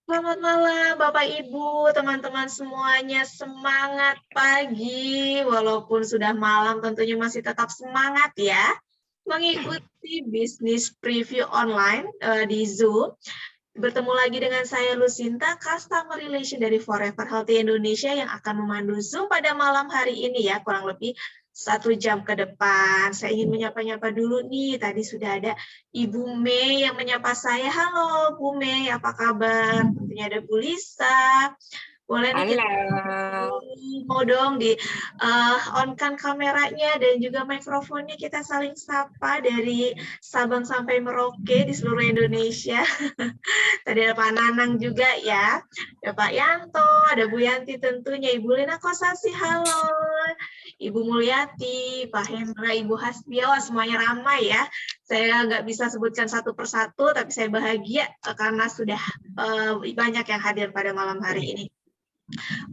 Selamat malam, Bapak Ibu, teman-teman semuanya. Semangat pagi, walaupun sudah malam, tentunya masih tetap semangat ya. Mengikuti bisnis preview online di Zoom. Bertemu lagi dengan saya Lucinta, Customer Relation dari Forever Healthy Indonesia yang akan memandu Zoom pada malam hari ini ya, kurang lebih 1 jam ke depan. Saya ingin menyapa-nyapa dulu nih, tadi sudah ada Ibu Mei yang menyapa saya. Halo Bu Mei, apa kabar? Tentunya ada Bu Lisa. Boleh nih kita Halo. mau dong di on-kan kameranya dan juga mikrofonnya, kita saling sapa dari Sabang sampai Merauke di seluruh Indonesia. Tadi ada Pak Nanang juga ya, ada Pak Yanto, ada Bu Yanti tentunya, Ibu Lina Kosasi, halo, Ibu Mulyati, Pak Hendra, Ibu Hasbiawa, semuanya ramai ya. Saya nggak bisa sebutkan satu persatu, tapi saya bahagia karena sudah banyak yang hadir pada malam hari ini.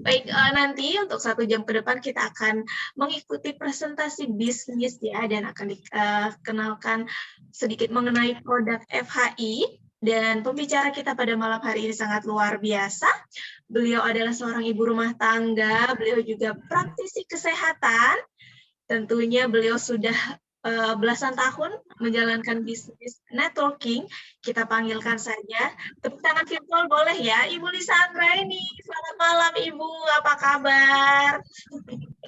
Baik, nanti untuk 1 jam ke depan kita akan mengikuti presentasi bisnis ya, dan akan dikenalkan sedikit mengenai produk FHI. Dan pembicara kita pada malam hari ini sangat luar biasa. Beliau adalah seorang ibu rumah tangga, beliau juga praktisi kesehatan. Tentunya beliau sudah belasan tahun menjalankan bisnis networking. Kita panggilkan saja. Tepuk tangan virtual boleh ya, Ibu Lisa Anggraini. Selamat malam Ibu, apa kabar?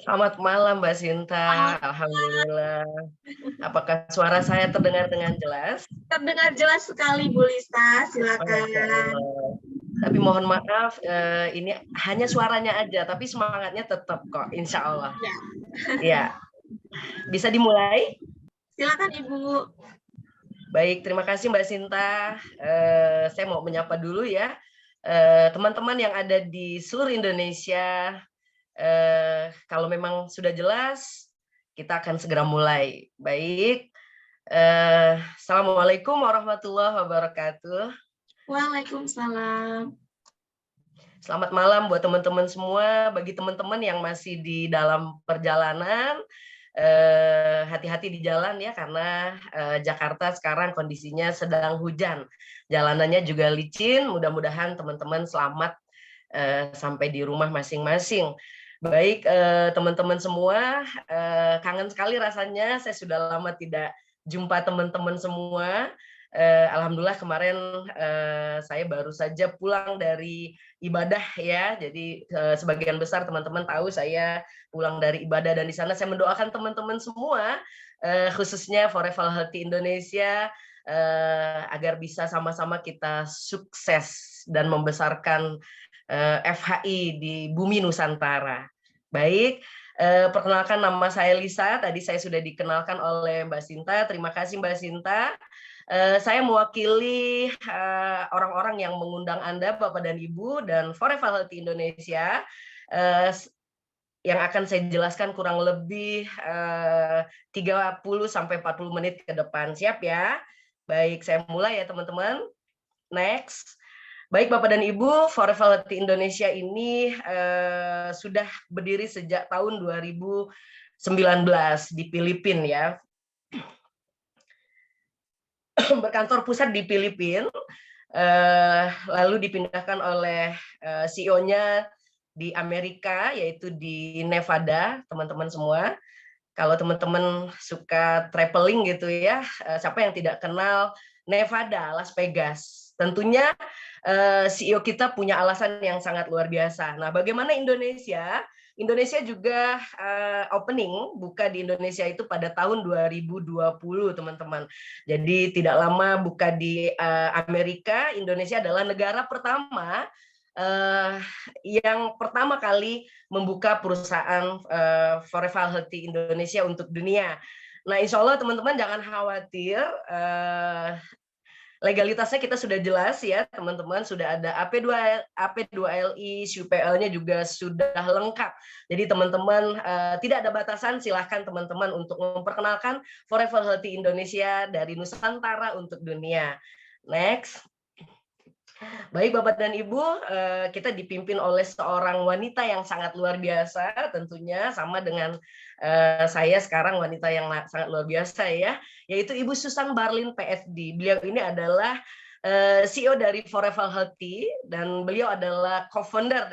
Selamat malam Mbak Sinta. Alhamdulillah. Apakah suara saya terdengar dengan jelas? Terdengar jelas sekali Bu Lisa, Oh, Masya silakan. Allah. Tapi mohon maaf, ini hanya suaranya aja, tapi semangatnya tetap kok, insya Allah. Ya, Ya, bisa dimulai? silakan Ibu. Baik, terima kasih Mbak Sinta. Saya mau menyapa dulu ya. Teman-teman yang ada di seluruh Indonesia, kalau memang sudah jelas, kita akan segera mulai. Baik, Assalamualaikum warahmatullahi wabarakatuh. Waalaikumsalam. Selamat malam buat teman-teman semua. Bagi teman-teman yang masih di dalam perjalanan, hati-hati di jalan ya, karena Jakarta sekarang kondisinya sedang hujan. Jalanannya juga licin. Mudah-mudahan teman-teman selamat sampai di rumah masing-masing. Baik, teman-teman semua, kangen sekali rasanya. Saya sudah lama tidak jumpa teman-teman semua. Alhamdulillah kemarin saya baru saja pulang dari ibadah ya. Jadi sebagian besar teman-teman tahu saya pulang dari ibadah, dan di sana saya mendoakan teman-teman semua, khususnya Forever Healthy Indonesia, agar bisa sama-sama kita sukses dan membesarkan FHI di bumi Nusantara. Baik, perkenalkan nama saya Lisa. Tadi saya sudah dikenalkan oleh Mbak Sinta. Terima kasih Mbak Sinta. Saya mewakili orang-orang yang mengundang Anda, Bapak dan Ibu, dan Forever Healthy Indonesia, yang akan saya jelaskan kurang lebih 30-40 menit ke depan. Siap ya? Baik, saya mulai ya teman-teman. Next. Baik Bapak dan Ibu, Forever Healthy Indonesia ini sudah berdiri sejak tahun 2019 di Filipina ya. Berkantor pusat di Filipina, lalu dipindahkan oleh CEO-nya di Amerika, yaitu di Nevada, teman-teman semua. Kalau teman-teman suka traveling gitu ya, siapa yang tidak kenal Nevada, Las Vegas? Tentunya CEO kita punya alasan yang sangat luar biasa. Nah, bagaimana Indonesia? Indonesia juga opening, buka di Indonesia itu pada tahun 2020, teman-teman. Jadi tidak lama buka di Amerika. Indonesia adalah negara pertama yang pertama kali membuka perusahaan Forever Healthy Indonesia untuk dunia. Nah, insya Allah teman-teman jangan khawatir, legalitasnya kita sudah jelas ya teman-teman, sudah ada AP2LI, SUPL-nya juga sudah lengkap. Jadi teman-teman tidak ada batasan, silahkan teman-teman untuk memperkenalkan Forever Healthy Indonesia dari Nusantara untuk dunia. Next. Baik Bapak dan Ibu, kita dipimpin oleh seorang wanita yang sangat luar biasa, tentunya sama dengan saya sekarang, wanita yang sangat luar biasa ya, yaitu Ibu Susan Barlin PhD. Beliau ini adalah CEO dari Forever Healthy, dan beliau adalah co-founder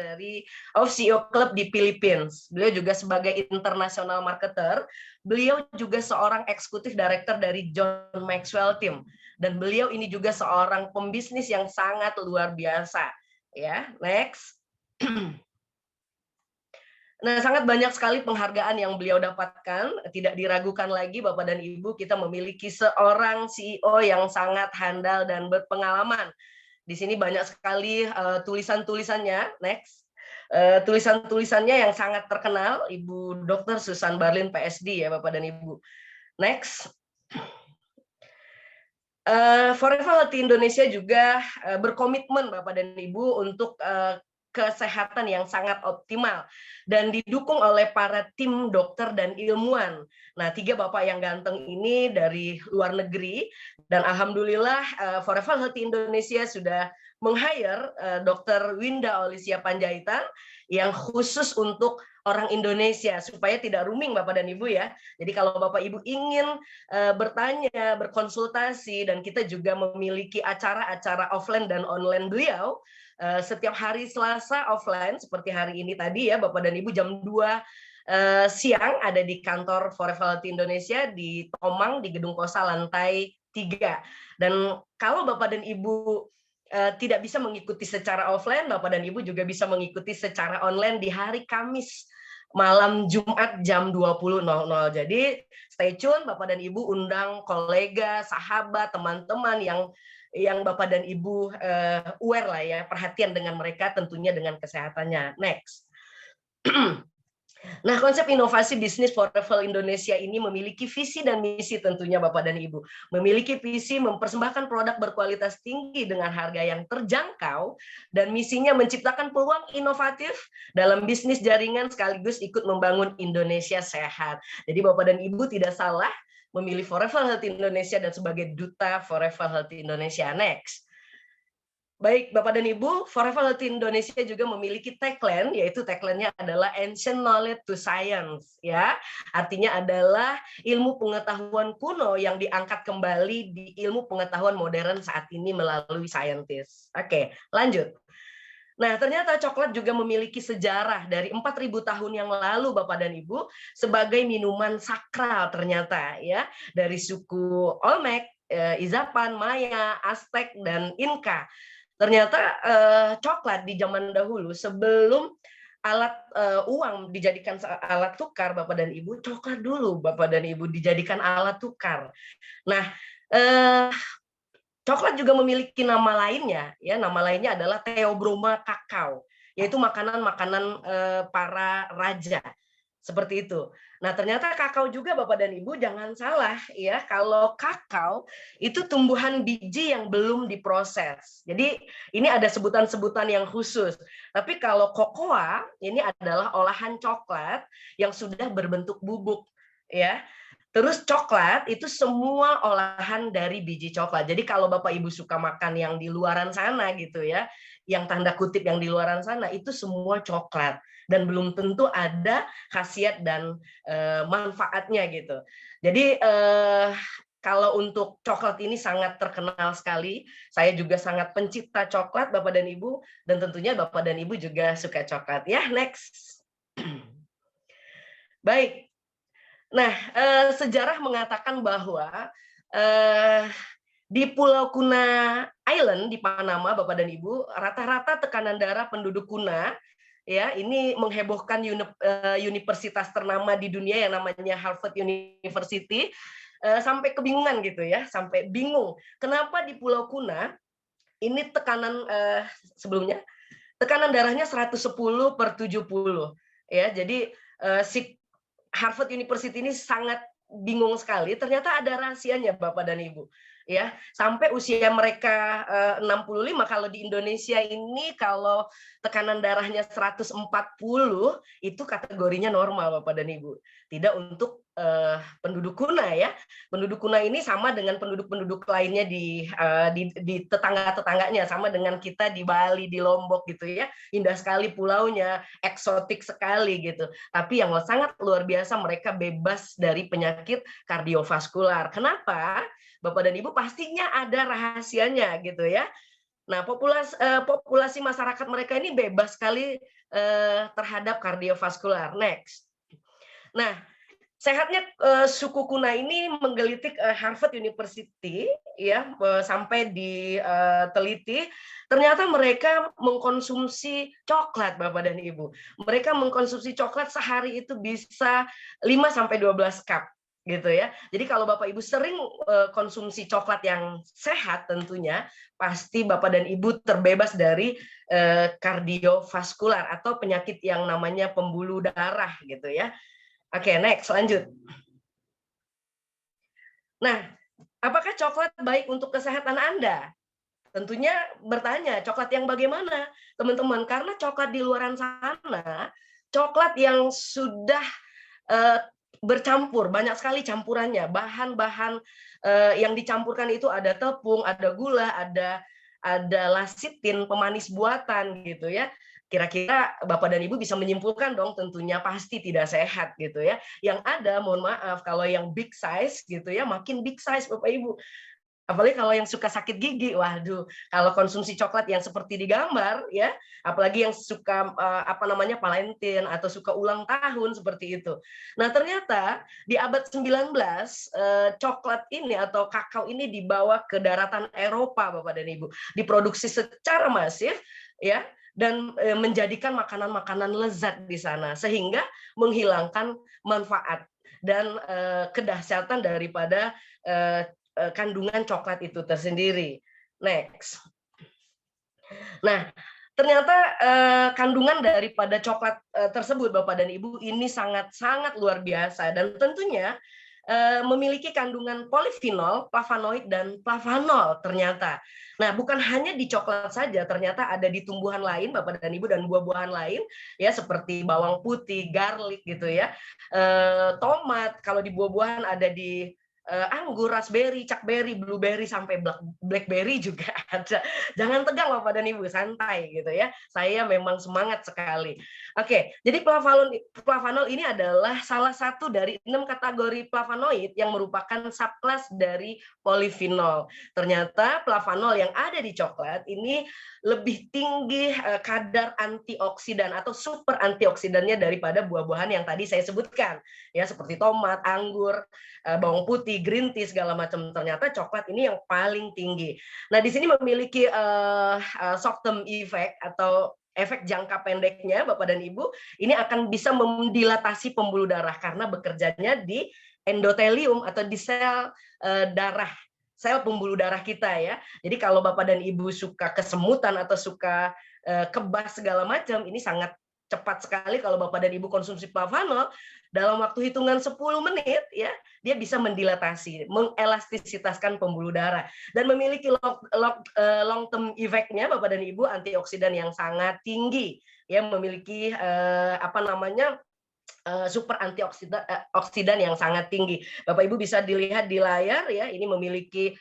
of CEO Club di Philippines. Beliau juga sebagai international marketer, beliau juga seorang eksekutif director dari John Maxwell Team, dan beliau ini juga seorang pembisnis yang sangat luar biasa. Ya, next. Nah, sangat banyak sekali penghargaan yang beliau dapatkan. Tidak diragukan lagi, Bapak dan Ibu, kita memiliki seorang CEO yang sangat handal dan berpengalaman. Di sini banyak sekali tulisan-tulisannya. Next. Tulisan-tulisannya yang sangat terkenal, Ibu Dr. Susan Barlin, PSD, ya Bapak dan Ibu. Next. Forever Healthy Indonesia juga berkomitmen, Bapak dan Ibu, untuk kesehatan yang sangat optimal dan didukung oleh para tim dokter dan ilmuwan. Nah, 3 Bapak yang ganteng ini dari luar negeri, dan alhamdulillah Forever Healthy Indonesia sudah meng-hire Dr. Winda Olisia Panjaitan yang khusus untuk orang Indonesia, supaya tidak rooming, Bapak dan Ibu, ya. Jadi kalau Bapak Ibu ingin bertanya, berkonsultasi, dan kita juga memiliki acara-acara offline dan online beliau, setiap hari Selasa offline seperti hari ini tadi, ya Bapak dan Ibu, jam 2 siang ada di kantor Forever Healthy Indonesia di Tomang, di Gedung Kosa lantai 3. Dan kalau Bapak dan Ibu tidak bisa mengikuti secara offline, Bapak dan Ibu juga bisa mengikuti secara online di hari Kamis malam Jumat jam 20.00. Jadi stay tune, Bapak dan Ibu, undang kolega, sahabat, teman-teman yang Bapak dan Ibu aware lah, ya, perhatian dengan mereka, tentunya dengan kesehatannya. Next. Nah, konsep inovasi bisnis Forever Indonesia ini memiliki visi dan misi, tentunya Bapak dan Ibu. Memiliki visi mempersembahkan produk berkualitas tinggi dengan harga yang terjangkau, dan misinya menciptakan peluang inovatif dalam bisnis jaringan sekaligus ikut membangun Indonesia sehat. Jadi Bapak dan Ibu tidak salah memilih Forever Healthy Indonesia dan sebagai duta Forever Healthy Indonesia. Next. Baik, Bapak dan Ibu, Forever Healthy Indonesia juga memiliki tagline, yaitu tagline-nya adalah Ancient Knowledge to Science, ya. Artinya adalah ilmu pengetahuan kuno yang diangkat kembali di ilmu pengetahuan modern saat ini melalui saintis. Oke, lanjut. Nah, ternyata coklat juga memiliki sejarah dari 4.000 tahun yang lalu, Bapak dan Ibu, sebagai minuman sakral ternyata, ya, dari suku Olmec, Izapan, Maya, Aztec, dan Inca. Ternyata coklat di zaman dahulu, sebelum alat uang dijadikan alat tukar, Bapak dan Ibu, coklat dulu, Bapak dan Ibu, dijadikan alat tukar. Nah, coklat juga memiliki nama lainnya, ya. Nama lainnya adalah Theobroma kakao, yaitu makanan-makanan para raja. Seperti itu. Nah, ternyata kakao juga, Bapak dan Ibu, jangan salah, ya. Kalau kakao itu tumbuhan biji yang belum diproses. Jadi ini ada sebutan-sebutan yang khusus. Tapi kalau kokoa ini adalah olahan coklat yang sudah berbentuk bubuk, ya. Terus coklat itu semua olahan dari biji coklat. Jadi kalau Bapak Ibu suka makan yang di luaran sana gitu, ya, yang tanda kutip yang di luaran sana, itu semua coklat. Dan belum tentu ada khasiat dan manfaatnya gitu. Jadi kalau untuk coklat ini sangat terkenal sekali. Saya juga sangat pencipta coklat, Bapak dan Ibu, dan tentunya Bapak dan Ibu juga suka coklat. Ya, next. Baik. Nah, sejarah mengatakan bahwa di Pulau Kuna Island di Panama, Bapak dan Ibu, rata-rata tekanan darah penduduk Kuna, ya, ini menghebohkan universitas ternama di dunia yang namanya Harvard University, sampai kebingungan gitu, ya, sampai bingung kenapa di Pulau Kuna ini tekanan sebelumnya tekanan darahnya 110/70, ya. Jadi si Harvard University ini sangat bingung sekali. Ternyata ada rahasianya, Bapak dan Ibu, ya. Sampai usia mereka 65, kalau di Indonesia ini kalau tekanan darahnya 140 itu kategorinya normal, Bapak dan Ibu. Tidak untuk penduduk kuna ya. Penduduk kuna ini sama dengan penduduk-penduduk lainnya di tetangga-tetangganya, sama dengan kita di Bali, di Lombok gitu ya. Indah sekali pulaunya, eksotik sekali gitu. Tapi yang sangat luar biasa, mereka bebas dari penyakit kardiovaskular. Kenapa? Bapak dan Ibu pastinya ada rahasianya gitu ya. Nah, populasi masyarakat mereka ini bebas sekali terhadap kardiovaskular. Next. Nah, sehatnya suku kuna ini menggelitik Harvard University ya, sampai diteliti ternyata mereka mengkonsumsi coklat, Bapak dan Ibu. Mereka mengkonsumsi coklat sehari itu bisa 5 sampai 12 cup gitu ya. Jadi kalau Bapak Ibu sering konsumsi coklat yang sehat tentunya pasti Bapak dan Ibu terbebas dari kardiovaskular atau penyakit yang namanya pembuluh darah gitu ya. Oke, next, lanjut. Nah, apakah coklat baik untuk kesehatan Anda? Tentunya bertanya, coklat yang bagaimana, teman-teman? Karena coklat di luaran sana, coklat yang sudah bercampur, banyak sekali campurannya. Bahan-bahan yang dicampurkan itu ada tepung, ada gula, ada lasitin, pemanis buatan gitu ya. Kira-kira Bapak dan Ibu bisa menyimpulkan dong, tentunya pasti tidak sehat gitu ya. Yang ada, mohon maaf, kalau yang big size gitu ya, makin big size Bapak Ibu. Apalagi kalau yang suka sakit gigi, waduh, kalau konsumsi coklat yang seperti digambar ya, apalagi yang suka Valentine atau suka ulang tahun seperti itu. Nah, ternyata di abad 19 coklat ini atau kakao ini dibawa ke daratan Eropa, Bapak dan Ibu. Diproduksi secara masif ya, dan menjadikan makanan-makanan lezat di sana sehingga menghilangkan manfaat dan kedahsyatan daripada kandungan coklat itu tersendiri. Next. Nah, ternyata kandungan daripada coklat tersebut, Bapak dan Ibu, ini sangat-sangat luar biasa dan tentunya memiliki kandungan polifenol, flavonoid, dan flavanol ternyata. Nah, bukan hanya di coklat saja, ternyata ada di tumbuhan lain, Bapak dan Ibu, dan buah-buahan lain, ya seperti bawang putih, garlic gitu ya, tomat. Kalau di buah-buahan ada di anggur, raspberry, cakberry, blueberry, sampai blackberry juga ada. Jangan tegang Bapak dan Ibu, santai gitu ya. Saya memang semangat sekali. Oke, jadi flavanol ini adalah salah satu dari 6 kategori flavonoid yang merupakan subkelas dari polifenol. Ternyata flavanol yang ada di coklat ini lebih tinggi kadar antioksidan atau super antioksidannya daripada buah-buahan yang tadi saya sebutkan. Ya, seperti tomat, anggur, bawang putih, green tea, segala macam. Ternyata coklat ini yang paling tinggi. Nah, di sini memiliki short term effect atau efek jangka pendeknya, Bapak dan Ibu, ini akan bisa mendilatasi pembuluh darah karena bekerjanya di endotelium atau di sel darah, sel pembuluh darah kita ya. Jadi kalau Bapak dan Ibu suka kesemutan atau suka kebas segala macam, ini sangat cepat sekali kalau Bapak dan Ibu konsumsi flavanol, dalam waktu hitungan 10 menit ya, dia bisa mendilatasi, mengelastisitaskan pembuluh darah dan memiliki long term effect-nya Bapak dan Ibu, antioksidan yang sangat tinggi ya, memiliki super antioksidan yang sangat tinggi. Bapak Ibu bisa dilihat di layar ya, ini memiliki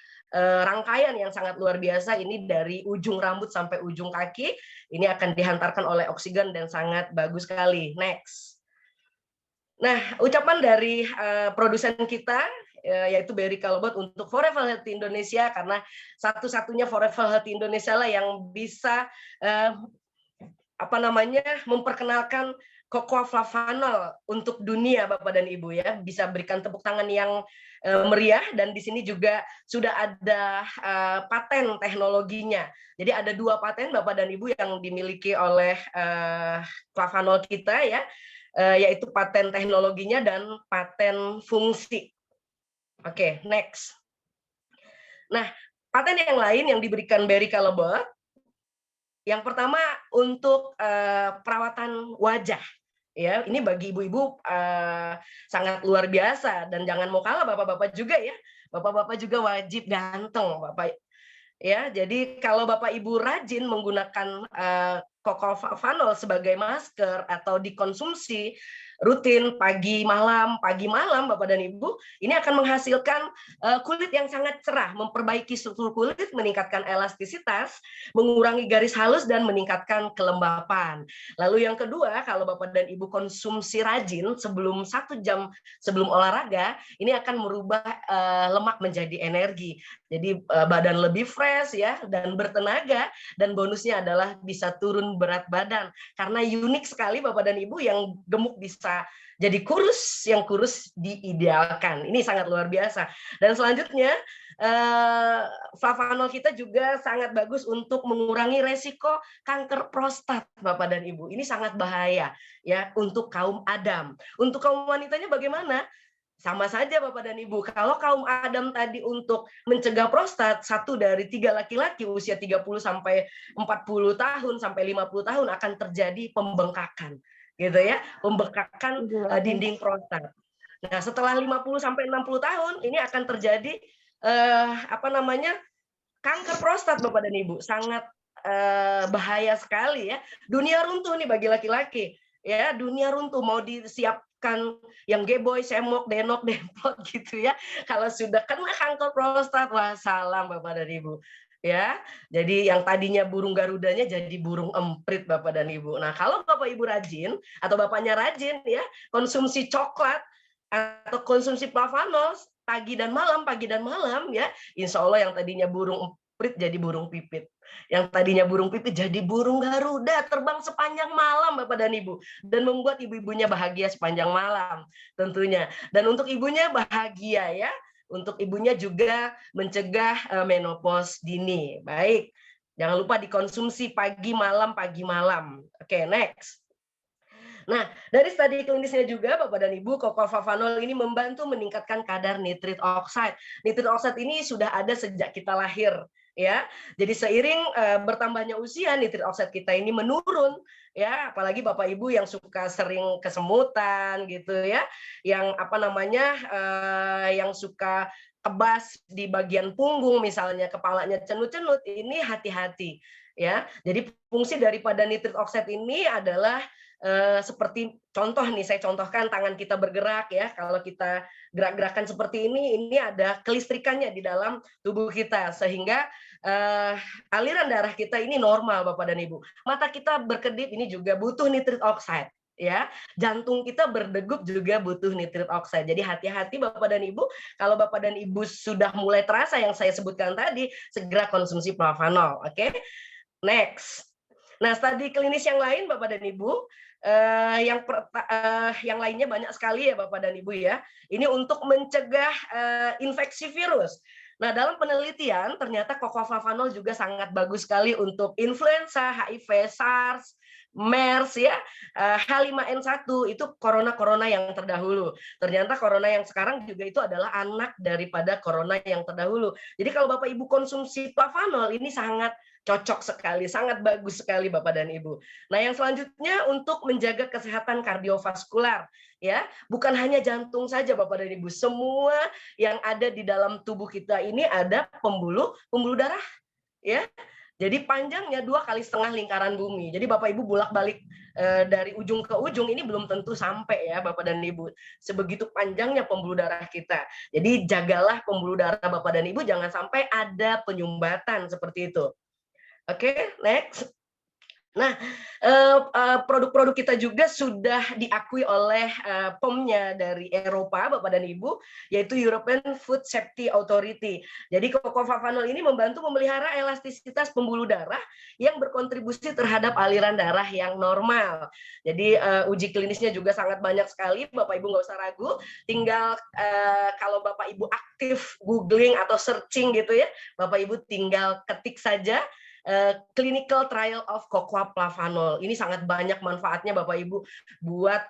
rangkaian yang sangat luar biasa, ini dari ujung rambut sampai ujung kaki, ini akan dihantarkan oleh oksigen dan sangat bagus sekali. Next. Nah, ucapan dari produsen kita yaitu Berry Callebaut untuk Forever Healthy Indonesia, karena satu-satunya Forever Healthy Indonesia lah yang bisa memperkenalkan cocoa flavanol untuk dunia, Bapak dan Ibu ya. Bisa berikan tepuk tangan yang meriah, dan di sini juga sudah ada paten teknologinya. Jadi ada 2 paten Bapak dan Ibu yang dimiliki oleh flavanol kita ya, yaitu paten teknologinya dan paten fungsi. Oke, next. Nah, paten yang lain yang diberikan Berry Callebaut, yang pertama untuk perawatan wajah. Ya, ini bagi ibu-ibu sangat luar biasa, dan jangan mau kalah bapak-bapak juga ya. Bapak-bapak juga wajib ganteng, Bapak. Ya, jadi kalau Bapak Ibu rajin menggunakan cocoa flavanol sebagai masker atau dikonsumsi rutin pagi malam Bapak dan Ibu, ini akan menghasilkan kulit yang sangat cerah, memperbaiki struktur kulit, meningkatkan elastisitas, mengurangi garis halus dan meningkatkan kelembapan. Lalu yang kedua, kalau Bapak dan Ibu konsumsi rajin sebelum 1 jam sebelum olahraga, ini akan merubah lemak menjadi energi. Jadi badan lebih fresh ya dan bertenaga, dan bonusnya adalah bisa turun berat badan. Karena unik sekali Bapak dan Ibu, yang gemuk bisa jadi kurus, yang kurus diidealkan. Ini sangat luar biasa. Dan selanjutnya flavanol kita juga sangat bagus untuk mengurangi resiko kanker prostat Bapak dan Ibu. Ini sangat bahaya ya untuk kaum Adam. Untuk kaum wanitanya bagaimana? Sama saja Bapak dan Ibu. Kalau kaum Adam tadi untuk mencegah prostat, 1 dari 3 laki-laki usia 30 sampai 40 tahun sampai 50 tahun akan terjadi pembengkakan. Gitu ya, pembengkakan dinding prostat. Nah, setelah 50 sampai 60 tahun ini akan terjadi kanker prostat Bapak dan Ibu. Sangat bahaya sekali ya. Dunia runtuh nih bagi laki-laki. Ya, dunia runtuh, mau disiapkan yang geboy, semok, denok, dempot gitu ya. Kalau sudah kena kanker prostat, wah salam Bapak dan Ibu. Ya, jadi yang tadinya burung garudanya jadi burung emprit Bapak dan Ibu. Nah, kalau Bapak Ibu rajin atau bapaknya rajin ya, konsumsi coklat atau konsumsi flavanol pagi dan malam ya, insya Allah yang tadinya burung emprit jadi burung pipit. Yang tadinya burung pipit jadi burung garuda, terbang sepanjang malam Bapak dan Ibu, dan membuat ibu-ibunya bahagia sepanjang malam tentunya. Dan untuk ibunya bahagia ya, untuk ibunya juga mencegah menopause dini. Baik, jangan lupa dikonsumsi pagi malam. Oke, next. Nah, dari studi klinisnya juga Bapak dan Ibu, Cocofavanol ini membantu meningkatkan kadar nitrit oxide. Nitrit oxide ini sudah ada sejak kita lahir, ya. Jadi seiring bertambahnya usia, nitrit oxide kita ini menurun, ya. Apalagi Bapak Ibu yang suka sering kesemutan gitu ya, yang yang suka kebas di bagian punggung misalnya, kepalanya cenut-cenut, ini hati-hati ya. Jadi fungsi daripada nitrit oxide ini adalah seperti contoh nih, saya contohkan tangan kita bergerak ya, kalau kita gerak-gerakan seperti ini ada kelistrikannya di dalam tubuh kita, sehingga aliran darah kita ini normal Bapak dan Ibu. Mata kita berkedip, ini juga butuh nitrit oxide ya. Jantung kita berdegup juga butuh nitrit oxide. Jadi hati-hati Bapak dan Ibu, kalau Bapak dan Ibu sudah mulai terasa yang saya sebutkan tadi, segera konsumsi flavanol. Oke. Next. Nah, studi klinis yang lain Bapak dan Ibu, yang lainnya banyak sekali ya Bapak dan Ibu ya. Ini untuk mencegah infeksi virus. Nah, dalam penelitian ternyata Cocofavanol juga sangat bagus sekali untuk influenza, HIV, SARS, MERS ya, H5N1 itu corona yang terdahulu. Ternyata corona yang sekarang juga itu adalah anak daripada corona yang terdahulu. Jadi kalau Bapak Ibu konsumsi flavanol ini sangat cocok sekali, sangat bagus sekali Bapak dan Ibu. Nah, yang selanjutnya untuk menjaga kesehatan kardiovaskular ya, bukan hanya jantung saja Bapak dan Ibu, semua yang ada di dalam tubuh kita ini ada pembuluh darah ya. Jadi panjangnya 2,5 kali lingkaran bumi. Jadi Bapak Ibu bolak-balik dari ujung ke ujung ini belum tentu sampai ya Bapak dan Ibu. Sebegitu panjangnya pembuluh darah kita. Jadi jagalah pembuluh darah Bapak dan Ibu, jangan sampai ada penyumbatan seperti itu. Oke, next. Nah, produk-produk kita juga sudah diakui oleh POM-nya dari Eropa, Bapak dan Ibu, yaitu European Food Safety Authority. Jadi Cocofavanol ini membantu memelihara elastisitas pembuluh darah yang berkontribusi terhadap aliran darah yang normal. Jadi uji klinisnya juga sangat banyak sekali, Bapak Ibu nggak usah ragu. Tinggal kalau Bapak Ibu aktif googling atau searching gitu ya, Bapak Ibu tinggal ketik saja clinical trial of Cocofavanol. Ini sangat banyak manfaatnya Bapak Ibu buat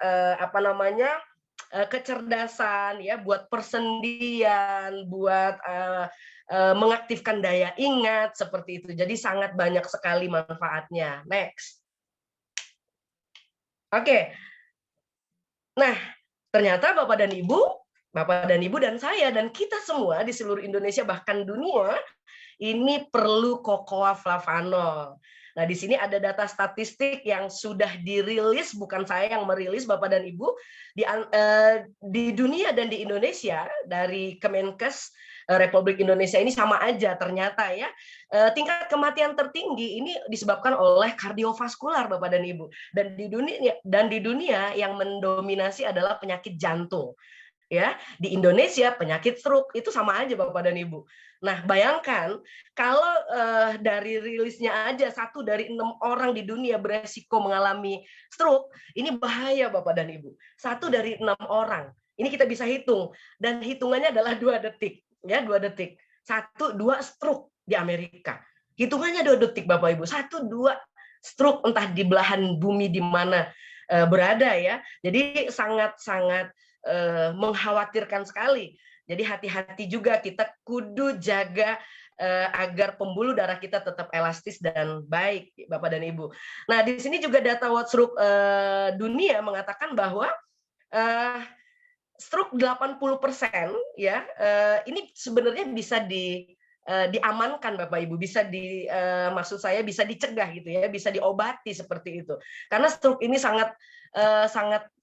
kecerdasan ya, buat persendian, buat mengaktifkan daya ingat seperti itu. Jadi sangat banyak sekali manfaatnya. Next. Oke. Nah, ternyata Bapak dan Ibu dan saya dan kita semua di seluruh Indonesia bahkan dunia ini perlu cocoa flavanol. Nah, di sini ada data statistik yang sudah dirilis, bukan saya yang merilis, Bapak dan Ibu, di dunia dan di Indonesia, dari Kemenkes Republik Indonesia ini sama aja ternyata ya. Tingkat kematian tertinggi ini disebabkan oleh kardiovaskular, Bapak dan Ibu. Dan di dunia yang mendominasi adalah penyakit jantung. Ya, di Indonesia penyakit stroke itu sama aja Bapak dan Ibu. Nah, bayangkan kalau dari rilisnya aja 1 dari 6 orang di dunia beresiko mengalami stroke, ini bahaya Bapak dan Ibu. 1 dari 6 orang. Ini kita bisa hitung, dan hitungannya adalah 2 detik, ya, 2 detik. 1, 2 stroke di Amerika. Hitungannya 2 detik Bapak Ibu. 1, 2 stroke entah di belahan bumi di mana berada ya. Jadi sangat-sangat mengkhawatirkan sekali. Jadi hati-hati juga, kita kudu jaga agar pembuluh darah kita tetap elastis dan baik, Bapak dan Ibu. Nah, di sini juga data World Stroke dunia mengatakan bahwa stroke 80% ya, ini sebenarnya bisa diamankan Bapak Ibu, bisa maksud saya bisa dicegah gitu ya, bisa diobati seperti itu. Karena stroke ini sangat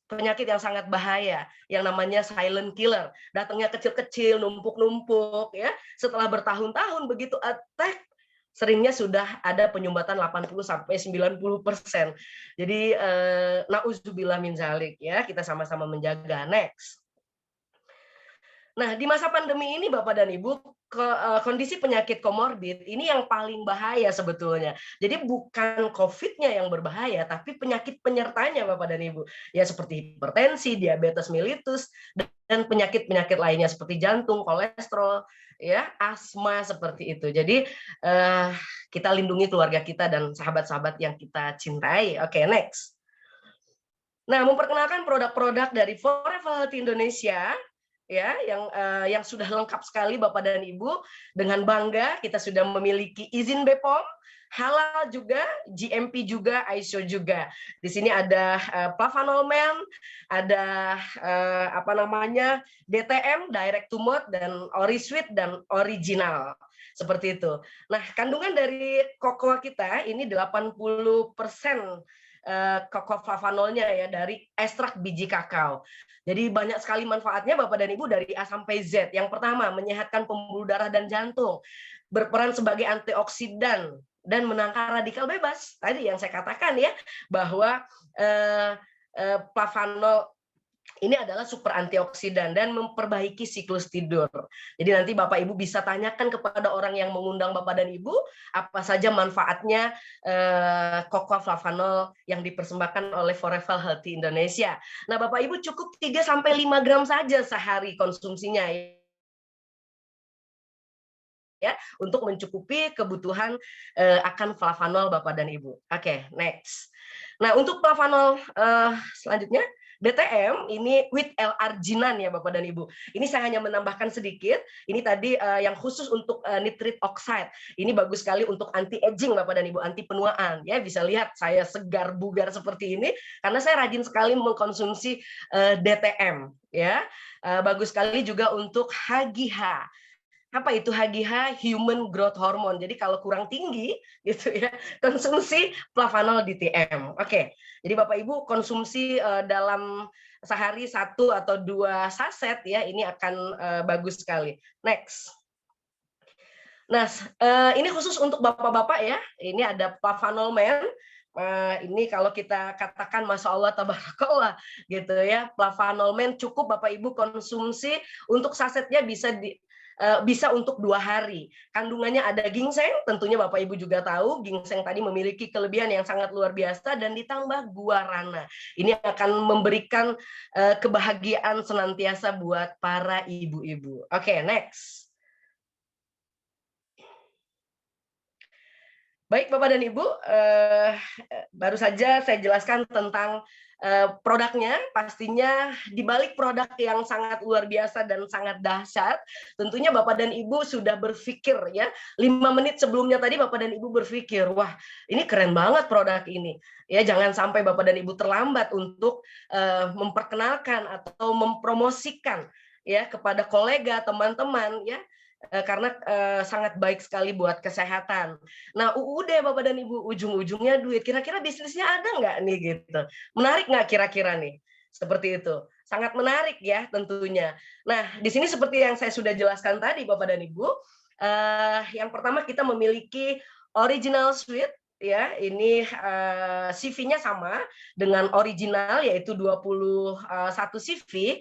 penyakit yang sangat bahaya, yang namanya silent killer. Datangnya kecil-kecil, numpuk-numpuk ya. Setelah bertahun-tahun begitu attack, seringnya sudah ada penyumbatan 80-90%. Jadi nauzubillah min zalik ya, kita sama-sama menjaga. Next. Nah, di masa pandemi ini Bapak dan Ibu, kondisi penyakit komorbid ini yang paling bahaya sebetulnya. Jadi bukan COVID-nya yang berbahaya, tapi penyakit penyertanya Bapak dan Ibu. Ya seperti hipertensi, diabetes mellitus, dan penyakit-penyakit lainnya seperti jantung, kolesterol, ya, asma seperti itu. Jadi kita lindungi keluarga kita dan sahabat-sahabat yang kita cintai. Oke, next. Nah, memperkenalkan produk-produk dari Forever Healthy Indonesia, ya, yang sudah lengkap sekali Bapak dan Ibu. Dengan bangga kita sudah memiliki izin BPOM, halal juga, GMP juga, ISO juga. Di sini ada Flavanol Men, ada DTM, Direct to Mouth, dan OriSweet dan original. Seperti itu. Nah, kandungan dari cocoa kita ini 80% cocoa flavanolnya ya, dari ekstrak biji kakao. Jadi banyak sekali manfaatnya Bapak dan Ibu dari A sampai Z. Yang pertama, menyehatkan pembuluh darah dan jantung, berperan sebagai antioksidan dan menangkal radikal bebas. Tadi yang saya katakan ya, bahwa flavanol ini adalah super antioksidan dan memperbaiki siklus tidur. Jadi nanti Bapak Ibu bisa tanyakan kepada orang yang mengundang Bapak dan Ibu apa saja manfaatnya cocoa flavanol yang dipersembahkan oleh Forever Healthy Indonesia. Nah, Bapak Ibu cukup 3-5 gram saja sehari konsumsinya ya, untuk mencukupi kebutuhan akan flavanol Bapak dan Ibu. Oke, next. Nah, untuk flavanol selanjutnya, DTM ini with L-arginan ya Bapak dan Ibu. Ini saya hanya menambahkan sedikit. Ini tadi yang khusus untuk nitrit oxide. Ini bagus sekali untuk anti aging Bapak dan Ibu, anti penuaan. Ya, bisa lihat saya segar bugar seperti ini karena saya rajin sekali mengkonsumsi DTM. Ya, bagus sekali juga untuk HGH. Apa itu HGH? Human Growth Hormone. Jadi kalau kurang tinggi gitu ya, konsumsi flavanol DTM. Oke. Jadi Bapak Ibu konsumsi dalam sehari 1 atau 2 saset ya, ini akan bagus sekali. Next. Nah, ini khusus untuk Bapak-bapak ya. Ini ada Flavanol Men. Ini kalau kita katakan Masya Allah tabarakallah gitu ya, Flavanol Men cukup Bapak Ibu konsumsi, untuk sasetnya bisa untuk 2 hari. Kandungannya ada ginseng, tentunya Bapak Ibu juga tahu, ginseng tadi memiliki kelebihan yang sangat luar biasa, dan ditambah guarana. Ini akan memberikan kebahagiaan senantiasa buat para ibu-ibu. Oke, next. Baik Bapak dan Ibu, baru saja saya jelaskan tentang produknya. Pastinya di balik produk yang sangat luar biasa dan sangat dahsyat, tentunya Bapak dan Ibu sudah berpikir ya, 5 menit sebelumnya tadi Bapak dan Ibu berpikir, wah ini keren banget produk ini. Ya, jangan sampai Bapak dan Ibu terlambat untuk memperkenalkan atau mempromosikan ya kepada kolega, teman-teman ya. karena sangat baik sekali buat kesehatan. Nah, UUD Bapak dan Ibu, ujung-ujungnya duit. Kira-kira bisnisnya ada nggak nih gitu? Menarik nggak kira-kira nih? Seperti itu. Sangat menarik ya tentunya. Nah, di sini seperti yang saya sudah jelaskan tadi Bapak dan Ibu, yang pertama kita memiliki original suite ya, ini CV-nya sama dengan original yaitu 21 CV.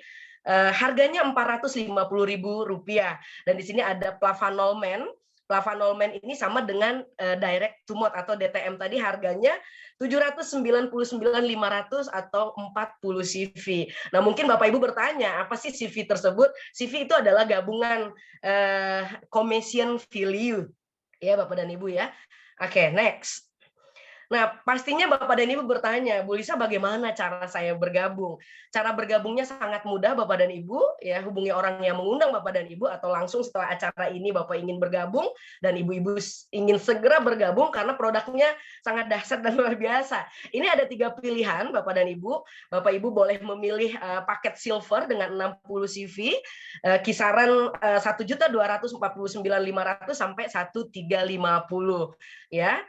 Harganya Rp450.000 dan di sini ada Plavanolmen. Plavanolmen ini sama dengan direct to mode atau DTM tadi, harganya 799.500 atau 40 CV. Nah, mungkin Bapak Ibu bertanya, apa sih CV tersebut? CV itu adalah gabungan commission value ya Bapak dan Ibu ya. Oke, next. Nah, pastinya Bapak dan Ibu bertanya, Bu Lisa, bagaimana cara saya bergabung? Cara bergabungnya sangat mudah Bapak dan Ibu, ya, hubungi orang yang mengundang Bapak dan Ibu atau langsung setelah acara ini Bapak ingin bergabung dan Ibu-ibu ingin segera bergabung karena produknya sangat dahsyat dan luar biasa. Ini ada 3 pilihan Bapak dan Ibu. Bapak Ibu boleh memilih paket silver dengan 60 CV, kisaran 1.249.500 sampai 1.350 ya.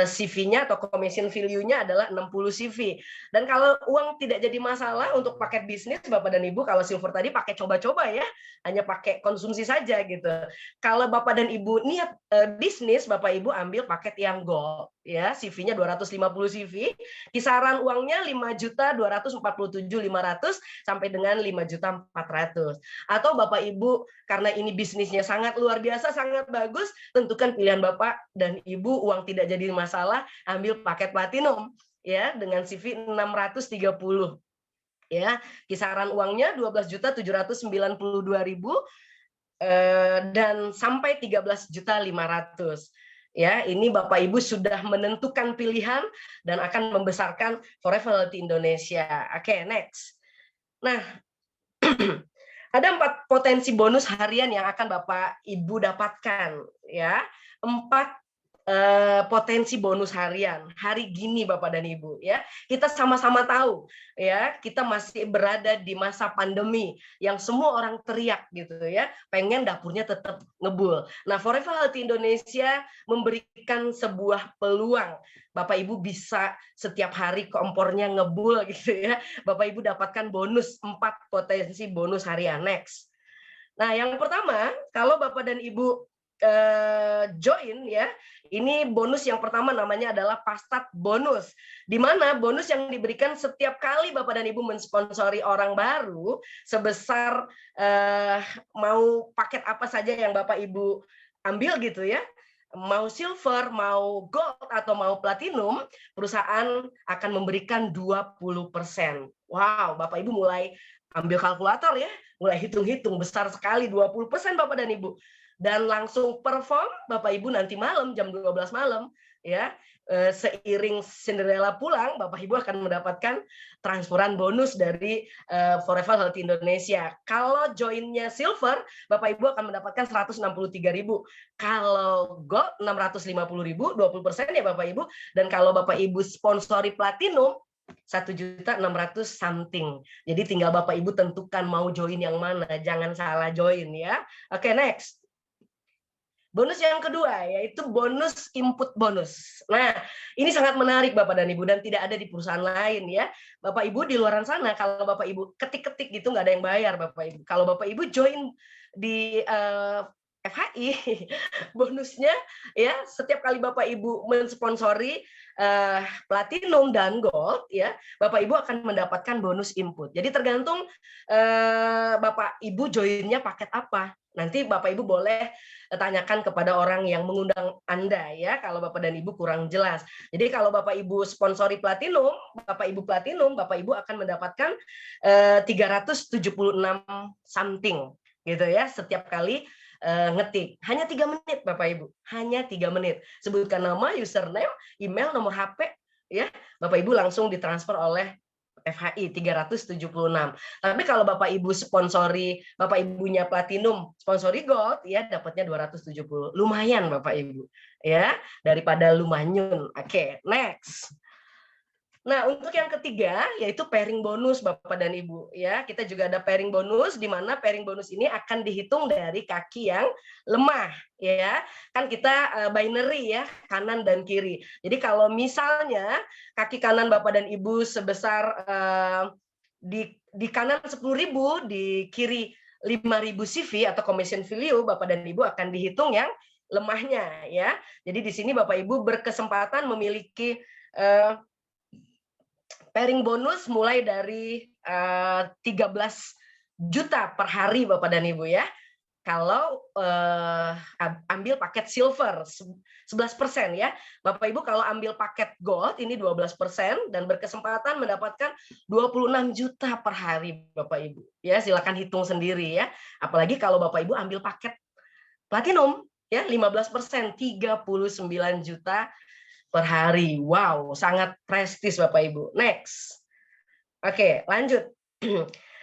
CV-nya atau commission value-nya adalah 60 CV. Dan kalau uang tidak jadi masalah untuk paket bisnis Bapak dan Ibu, kalau silver tadi pakai coba-coba ya, hanya pakai konsumsi saja gitu. Kalau Bapak dan Ibu niat bisnis, Bapak Ibu ambil paket yang gold ya, CV-nya 250 CV, kisaran uangnya 5.247.500 sampai dengan 5.400.000. Atau Bapak Ibu karena ini bisnisnya sangat luar biasa, sangat bagus, tentukan pilihan Bapak dan Ibu, uang tidak jadi masalah, ambil paket platinum ya dengan CV 630 ya, kisaran uangnya 12.792.000 dan sampai 13.500.000 ya. Ini Bapak Ibu sudah menentukan pilihan dan akan membesarkan Forever Healthy Indonesia. Oke, next. Nah, ada 4 potensi bonus harian yang akan Bapak Ibu dapatkan ya. 4 potensi bonus harian hari gini Bapak dan Ibu ya. Kita sama-sama tahu ya, kita masih berada di masa pandemi yang semua orang teriak gitu ya, pengen dapurnya tetap ngebul. Nah, Forever Healthy Indonesia memberikan sebuah peluang. Bapak Ibu bisa setiap hari kompornya ngebul gitu ya. Bapak Ibu dapatkan bonus 4 potensi bonus harian. Next. Nah, yang pertama, kalau Bapak dan Ibu join ya, ini bonus yang pertama namanya adalah Pastat Bonus, di mana bonus yang diberikan setiap kali Bapak dan Ibu mensponsori orang baru sebesar mau paket apa saja yang Bapak Ibu ambil gitu ya, mau silver, mau gold atau mau platinum, perusahaan akan memberikan 20%. Wow, Bapak Ibu mulai ambil kalkulator ya, mulai hitung-hitung, besar sekali 20% Bapak dan Ibu. Dan langsung perform Bapak Ibu nanti malam jam 12 malam ya, seiring Cinderella pulang, Bapak Ibu akan mendapatkan transferan bonus dari Forever Healthy Indonesia. Kalau joinnya silver, Bapak Ibu akan mendapatkan 163.000. Kalau gold 650.000, 20% ya Bapak Ibu. Dan kalau Bapak Ibu sponsori platinum 1.600.000 something. Jadi tinggal Bapak Ibu tentukan mau join yang mana, jangan salah join ya. Oke, next. Bonus yang kedua yaitu bonus input bonus. Nah, ini sangat menarik Bapak dan Ibu dan tidak ada di perusahaan lain ya. Bapak Ibu di luaran sana kalau Bapak Ibu ketik-ketik gitu nggak ada yang bayar Bapak Ibu. Kalau Bapak Ibu join di FHI, bonusnya ya setiap kali Bapak Ibu mensponsori platinum dan gold ya, Bapak Ibu akan mendapatkan bonus input. Jadi tergantung Bapak Ibu joinnya paket apa. Nanti Bapak Ibu boleh tanyakan kepada orang yang mengundang Anda ya, kalau Bapak dan Ibu kurang jelas. Jadi kalau Bapak Ibu sponsori platinum, Bapak Ibu platinum, Bapak Ibu akan mendapatkan 376 something gitu ya setiap kali ngetik. Hanya 3 menit Bapak Ibu, hanya 3 menit. Sebutkan nama, username, email, nomor HP ya. Bapak Ibu langsung ditransfer oleh FHI 376. Tapi kalau Bapak Ibu sponsori, Bapak Ibunya platinum, sponsori gold ya dapatnya 270. Lumayan Bapak Ibu ya, daripada lumanyun. Oke, next. Nah, untuk yang ketiga yaitu pairing bonus Bapak dan Ibu ya. Kita juga ada pairing bonus di mana pairing bonus ini akan dihitung dari kaki yang lemah ya. Kan kita binary ya, kanan dan kiri. Jadi kalau misalnya kaki kanan Bapak dan Ibu sebesar di kanan 10.000, di kiri 5.000 CV atau commission value, Bapak dan Ibu akan dihitung yang lemahnya ya. Jadi di sini Bapak Ibu berkesempatan memiliki pairing bonus mulai dari 13 juta per hari Bapak dan Ibu ya. Kalau ambil paket silver 11% ya. Bapak Ibu kalau ambil paket gold ini 12% dan berkesempatan mendapatkan 26 juta per hari Bapak Ibu. Ya, silakan hitung sendiri ya. Apalagi kalau Bapak Ibu ambil paket platinum ya 15% 39 juta per hari. Wow, sangat prestis Bapak Ibu. Next. Oke, lanjut.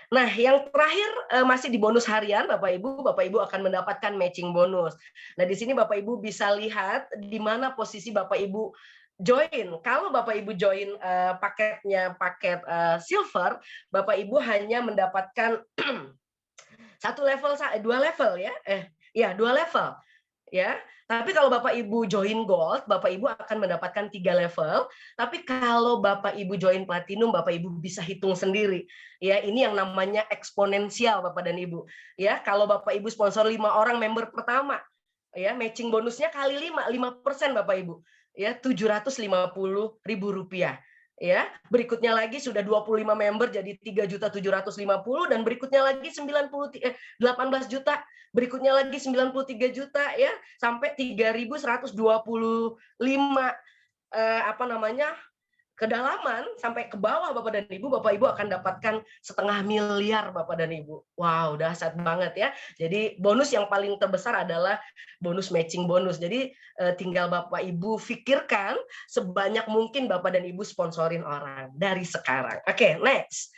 Nah, yang terakhir masih di bonus harian Bapak Ibu akan mendapatkan matching bonus. Nah, di sini Bapak Ibu bisa lihat di mana posisi Bapak Ibu join. Kalau Bapak Ibu join paketnya paket silver, Bapak Ibu hanya mendapatkan dua level ya. Dua level. Ya, tapi kalau Bapak Ibu join gold, Bapak Ibu akan mendapatkan 3 level. Tapi kalau Bapak Ibu join platinum, Bapak Ibu bisa hitung sendiri. Ya, ini yang namanya eksponensial Bapak dan Ibu. Ya, kalau Bapak Ibu sponsor 5 orang member pertama, ya matching bonusnya kali 5% Bapak Ibu. Ya, Rp750.000. Ya, berikutnya lagi sudah 25 member jadi 3.750 dan berikutnya lagi 18 juta, berikutnya lagi 93 juta ya, sampai 3.125 kedalaman sampai ke bawah Bapak dan Ibu akan dapatkan 500 miliar Bapak dan Ibu. Wow, dahsyat banget ya. Jadi bonus yang paling terbesar adalah bonus matching bonus. Jadi tinggal Bapak Ibu pikirkan sebanyak mungkin Bapak dan Ibu sponsorin orang dari sekarang. Oke, next.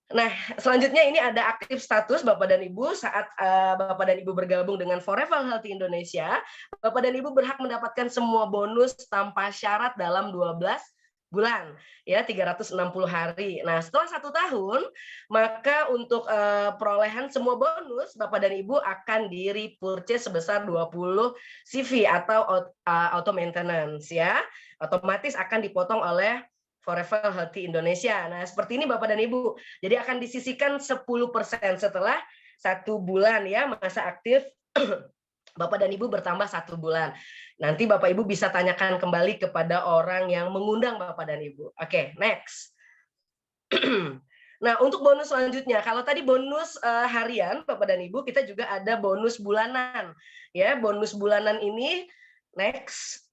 Nah, selanjutnya ini ada aktif status Bapak dan Ibu saat Bapak dan Ibu bergabung dengan Forever Healthy Indonesia. Bapak dan Ibu berhak mendapatkan semua bonus tanpa syarat dalam 12 bulan ya, 360 hari. Nah, setelah 1 tahun maka untuk perolehan semua bonus Bapak dan Ibu akan di repurchase sebesar 20 CV atau auto maintenance ya. Otomatis akan dipotong oleh Forever Healthy Indonesia. Nah, seperti ini Bapak dan Ibu. Jadi akan disisihkan 10% setelah 1 bulan ya masa aktif Bapak dan Ibu bertambah 1 bulan. Nanti Bapak Ibu bisa tanyakan kembali kepada orang yang mengundang Bapak dan Ibu. Oke, next. Nah, untuk bonus selanjutnya, kalau tadi bonus harian Bapak dan Ibu, kita juga ada bonus bulanan. Ya, bonus bulanan ini next.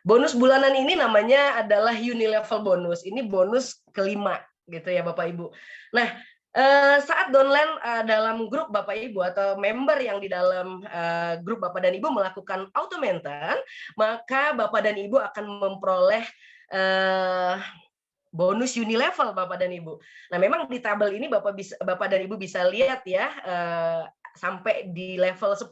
Bonus bulanan ini namanya adalah unilevel bonus. Ini bonus kelima gitu ya Bapak Ibu. Nah, saat downline dalam grup Bapak Ibu atau member yang di dalam grup Bapak dan Ibu melakukan auto maintain, maka Bapak dan Ibu akan memperoleh bonus unilevel Bapak dan Ibu. Nah, memang di tabel ini Bapak dan Ibu bisa lihat ya, sampai di level 10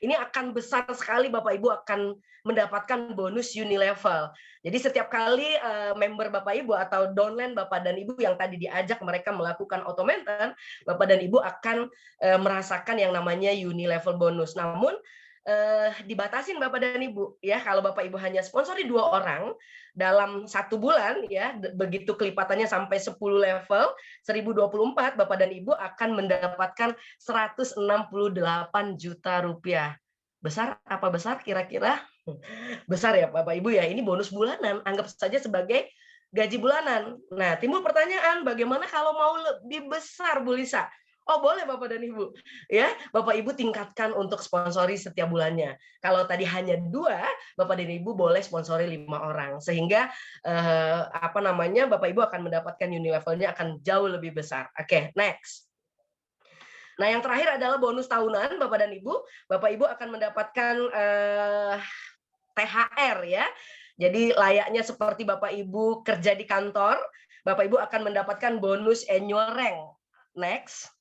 ini akan besar sekali Bapak Ibu akan mendapatkan bonus unilevel. Jadi setiap kali member Bapak Ibu atau downline Bapak dan Ibu yang tadi diajak mereka melakukan auto maintain, Bapak dan Ibu akan merasakan yang namanya unilevel bonus. Namun dibatasin Bapak dan Ibu ya, kalau Bapak Ibu hanya sponsori 2 orang dalam 1 bulan ya, begitu kelipatannya sampai 10 level 1024, Bapak dan Ibu akan mendapatkan 168 juta rupiah. Besar apa besar kira-kira? Besar ya Bapak Ibu ya, ini bonus bulanan, anggap saja sebagai gaji bulanan. Nah, timbul pertanyaan, bagaimana kalau mau lebih besar Bu Lisa? Oh, boleh Bapak dan Ibu. Ya, Bapak Ibu tingkatkan untuk sponsori setiap bulannya. Kalau tadi hanya 2, Bapak dan Ibu boleh sponsori 5 orang. Sehingga Bapak Ibu akan mendapatkan unilevelnya akan jauh lebih besar. Oke, next. Nah, yang terakhir adalah bonus tahunan Bapak dan Ibu. Bapak Ibu akan mendapatkan THR ya. Jadi layaknya seperti Bapak Ibu kerja di kantor, Bapak Ibu akan mendapatkan bonus annual rank. Next.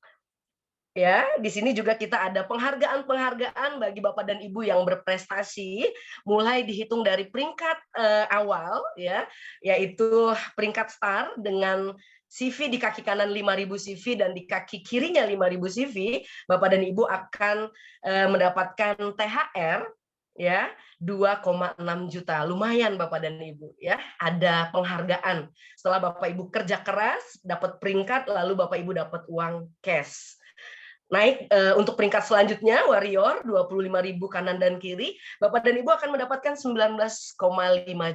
Ya, di sini juga kita ada penghargaan-penghargaan bagi Bapak dan Ibu yang berprestasi, mulai dihitung dari peringkat awal ya, yaitu peringkat star dengan CV di kaki kanan 5.000 CV dan di kaki kirinya 5.000 CV, Bapak dan Ibu akan mendapatkan THR ya 2,6 juta. Lumayan Bapak dan Ibu ya. Ada penghargaan. Setelah Bapak Ibu kerja keras, dapat peringkat, lalu Bapak Ibu dapat uang cash. Naik untuk peringkat selanjutnya, Warrior, 25.000 kanan dan kiri, Bapak dan Ibu akan mendapatkan 19,5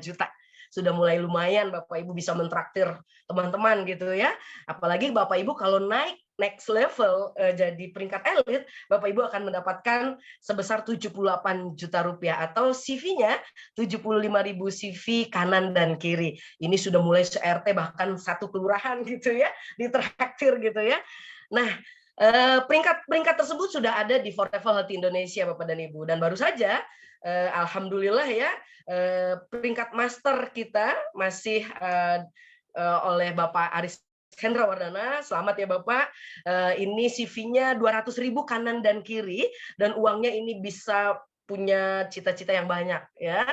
juta. Sudah mulai lumayan Bapak Ibu bisa mentraktir teman-teman gitu ya. Apalagi Bapak Ibu kalau naik next level jadi peringkat elit, Bapak Ibu akan mendapatkan sebesar 78 juta rupiah atau CV-nya 75.000 CV kanan dan kiri. Ini sudah mulai se-RT bahkan satu kelurahan gitu ya, ditraktir gitu ya. Nah, peringkat tersebut sudah ada di Forever Healthy Indonesia, Bapak dan Ibu. Dan baru saja, alhamdulillah ya, peringkat master kita masih oleh Bapak Aris Hendra Wardana. Selamat ya Bapak. Ini CV-nya 200.000 kanan dan kiri, dan uangnya ini bisa punya cita-cita yang banyak ya.